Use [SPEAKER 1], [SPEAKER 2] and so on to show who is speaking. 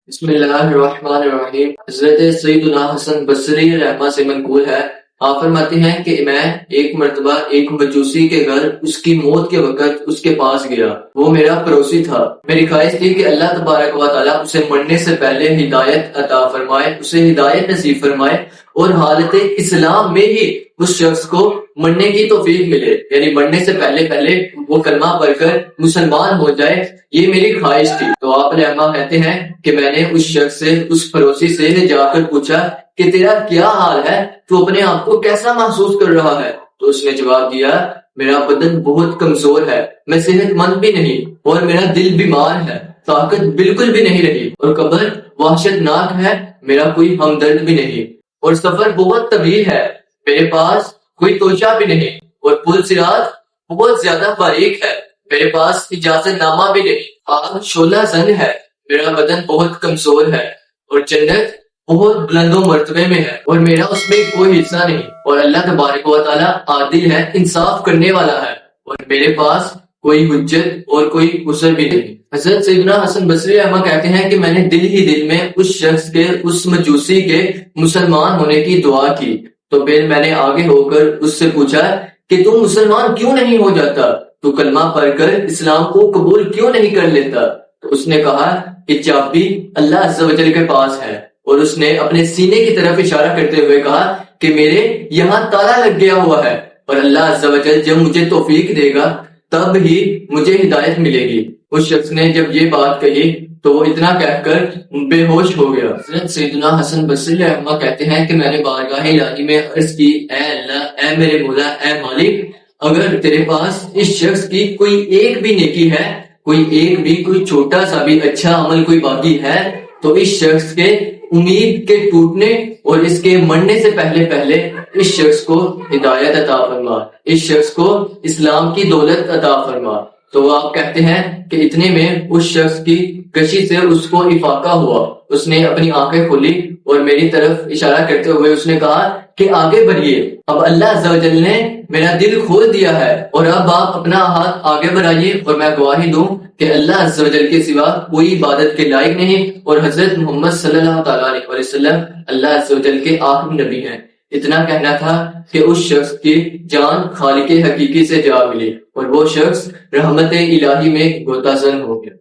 [SPEAKER 1] بسم اللہ الرحمن الرحیم۔ حضرت سیدنا حسن بصری رحمہ سے منقول ہے، آپ فرماتے ہیں کہ میں ایک مرتبہ ایک مجوسی کے گھر اس کی موت کے وقت اس کے پاس گیا۔ وہ میرا پڑوسی تھا۔ میری خواہش تھی کہ اللہ تبارک و تعالیٰ اسے مرنے سے پہلے ہدایت عطا فرمائے، اسے ہدایت نصیب فرمائے اور حالت اسلام میں ہی اس شخص کو مرنے کی توفیق ملے، یعنی مرنے سے پہلے وہ کلمہ پڑھ کر مسلمان ہو جائے، یہ میری خواہش تھی۔ تو آپ رحمہ کہتے ہیں کہ میں نے اس شخص سے، اس پڑوسی سے جا کر پوچھا کہ تیرا کیا حال ہے، تو اپنے آپ کو کیسا محسوس کر رہا ہے؟ تو اس نے جواب دیا، میرا بدن بہت کمزور ہے، میں صحت مند بھی نہیں اور میرا دل بیمار ہے، طاقت بالکل بھی نہیں رہی اور قبر وحشت ناک ہے، میرا کوئی ہمدرد بھی نہیں اور سفر بہت طویل ہے، میرے پاس کوئی توشہ بھی نہیں اور پل صراط بہت زیادہ باریک ہے، میرے پاس اجازت نامہ بھی نہیں، آگ شعلہ زن ہے، میرا بدن بہت کمزور ہے اور جنت بہت بلند و مرتبے میں ہے اور میرا اس میں کوئی حصہ نہیں، اور اللہ تبارک و تعالیٰ عادل ہے، انصاف کرنے والا ہے اور میرے پاس کوئی حجت اور کوئی عذر بھی نہیں۔ حضرت سیدنا حسن بصری رحمہ کہتے ہیں کہ میں نے دل ہی دل میں اس شخص کے، اس مجوسی کے مسلمان ہونے کی دعا کی، تو پھر میں نے آگے ہو کر اس سے پوچھا کہ تم مسلمان کیوں نہیں ہو جاتا، تو کلمہ پڑھ کر اسلام کو قبول کیوں نہیں کر لیتا؟ تو اس نے کہا کہ چابی اللہ عز و جل کے پاس ہے، اور اس نے اپنے سینے کی طرف اشارہ کرتے ہوئے کہا کہ میرے یہاں تالا لگ گیا ہوا ہے اور اللہ عز و جل جب مجھے توفیق دے گا تب ہی مجھے ہدایت ملے گی۔ اس شخص نے جب یہ بات کہی تو وہ اتنا کہہ کر بے ہوش ہو گیا۔ حضرت سیدنا حسن بصری رحمہ کہتے ہیں کہ میں نے بارگاہ الہی میں عرض کی، اے اللہ، اے میرے مولا، اے مالک، اگر تیرے پاس اس شخص کی کوئی ایک بھی نیکی ہے، کوئی چھوٹا سا بھی اچھا عمل کوئی باقی ہے، تو اس شخص کے امید کے ٹوٹنے اور اس کے مرنے سے پہلے اس شخص کو ہدایت عطا فرما، اس شخص کو اسلام کی دولت عطا فرما۔ تو آپ کہتے ہیں کہ اتنے میں اس شخص کی کشی سے اس کو افاقہ ہوا، اس نے اپنی آنکھیں کھولی اور میری طرف اشارہ کرتے ہوئے اس نے کہا کہ آگے بڑھیے، اب اللہ عز و جل نے میرا دل کھول دیا ہے اور اب آپ اپنا ہاتھ آگے بڑھائیے اور میں گواہی دوں کہ اللہ عز و جل کے سوا کوئی عبادت کے لائق نہیں اور حضرت محمد صلی اللہ تعالیٰ علیہ وسلم اللہ عز و جل کے آخری نبی ہیں۔ اتنا کہنا تھا کہ اس شخص کی جان خالق حقیقی سے جا ملی اور وہ شخص رحمت الہی میں غوطہ زن ہو گیا۔